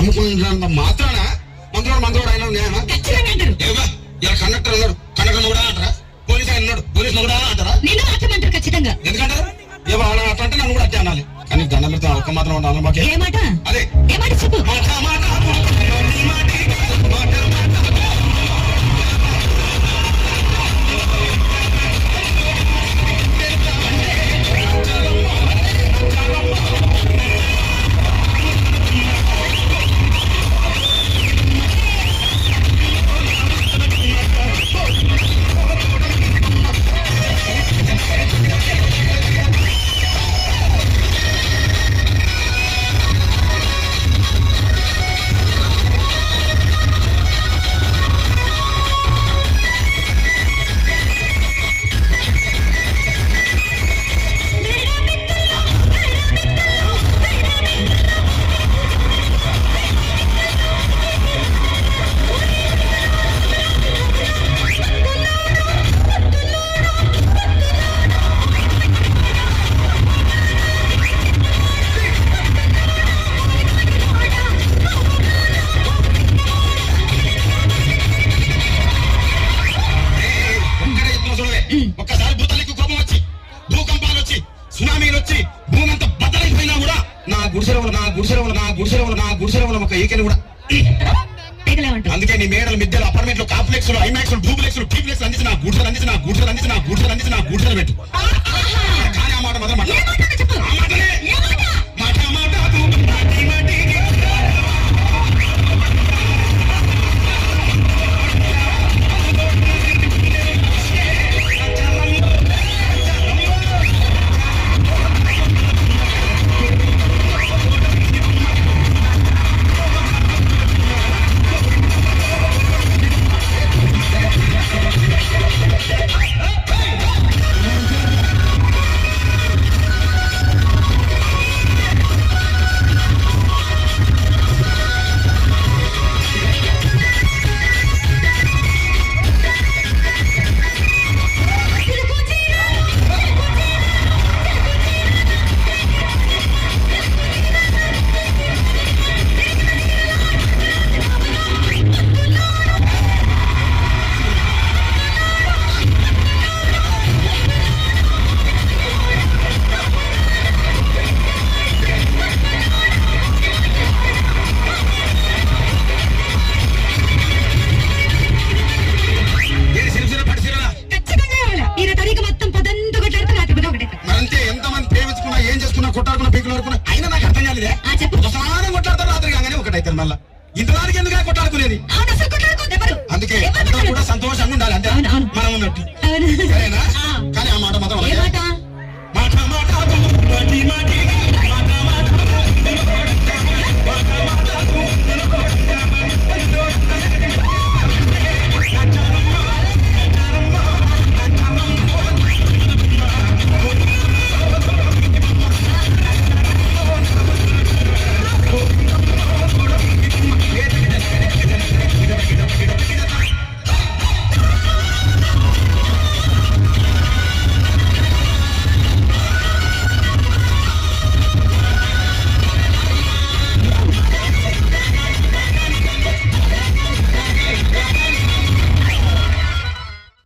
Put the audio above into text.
అమ్ముకున్నంత మాత్రాన మంత్రుడు ఆయన న్యాయమా? ఇలా కండక్టర్ ఉన్నాడు, కండక్టర్ కూడా అంటారా? పోలీసు ఆయన ఉన్నాడు, పోలీసు కూడా అంటారా? ఖచ్చితంగా. ఎందుకంటారు? ఏమో అలా అట్లా అంటే నన్ను కూడా అట్టే అనాలి. కానీ దండం పెడితే ఒక్క మాత్రం ఉండాలి మాకే. అదే చెప్పు. ఒక్కసారి భూతాలకు కోపం వచ్చి, భూకంపాలు వచ్చి, సునామీలు వచ్చి, భూమి అంతా బద్దలైపోయినా కూడా నా గుడిసెల ఒక ఈకెని కూడా. అందుకే నీ మేడలు, మిద్దెలు, అపార్ట్మెంట్లు, కాంప్లెక్స్, ఐమాక్స్, డూప్లెక్స్, టీప్లెక్స్ అందించి నా గుడిసెలు పెట్టు. కానీ ఆ మాట మాత్రం కొట్టాడుకున్న పీకులు ఆడుకున్నా అయినా నాకు అర్థం కాలేదే. సమానం కొట్లాడతారు రాత్రి కాగానే ఒకటైతే మళ్ళా ఇంతదానికి ఎందుకు కొట్టాడుకునేది? అందుకే కూడా సంతోషంగా ఉండాలి అంతే మనం ఉన్నట్టు. సరేనా? కానీ ఆ మాట మాత్రం